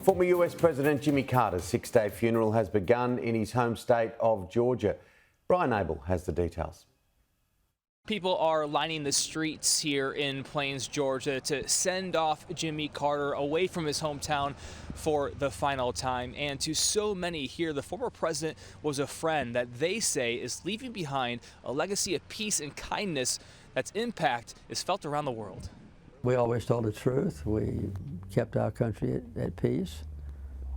Former US President Jimmy Carter's six-day funeral has begun in his home state of Georgia. Brian Abel has the details. People are lining the streets here in Plains, Georgia to send off Jimmy Carter away from his hometown for the final time. And to so many here, the former president was a friend that they say is leaving behind a legacy of peace and kindness that's impact is felt around the world. We always told the truth. We kept our country at peace.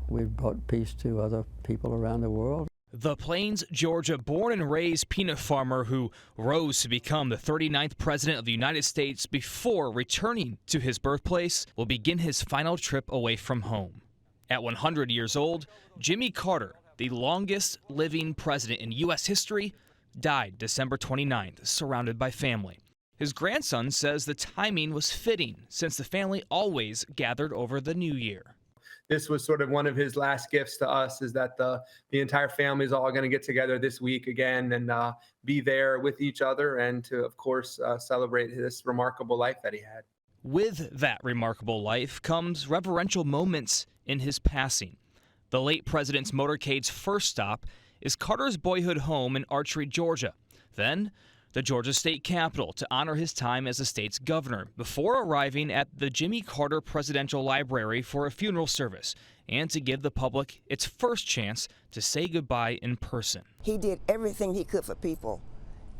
We brought peace to other people around the world. The Plains, Georgia born and raised peanut farmer who rose to become the 39th president of the United States before returning to his birthplace will begin his final trip away from home. At 100 years old, Jimmy Carter, the longest living president in U.S. history, died December 29th, surrounded by family. His grandson says the timing was fitting since the family always gathered over the new year. This was sort of one of his last gifts to us, is that the entire family is all going to get together this week again and be there with each other and to, of course, celebrate this remarkable life that he had. With that remarkable life comes reverential moments in his passing. The late president's motorcade's first stop is Carter's boyhood home in Archery, Georgia. Then the Georgia state capitol to honor his time as the state's governor, before arriving at the Jimmy Carter Presidential Library for a funeral service and to give the public its first chance to say goodbye in person. He did everything he could for people,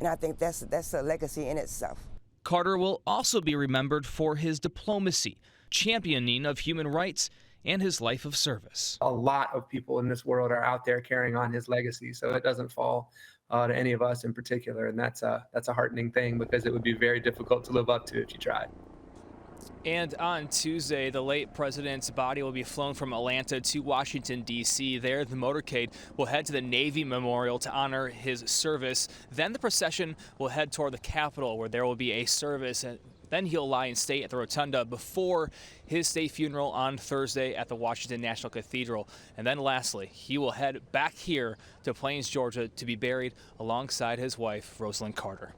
and I think that's a legacy in itself. Carter will also be remembered for his diplomacy, championing of human rights, and his life of service. A lot of people in this world are out there carrying on his legacy, so it doesn't fall to any of us in particular, and that's a heartening thing, because it would be very difficult to live up to if you tried. And on Tuesday, the late president's body will be flown from Atlanta to Washington, D.C. There, the motorcade will head to the Navy Memorial to honor his service. Then the procession will head toward the Capitol, where there will be a service, and then he'll lie in state at the Rotunda before his state funeral on Thursday at the Washington National Cathedral. And then lastly, he will head back here to Plains, Georgia to be buried alongside his wife, Rosalind Carter.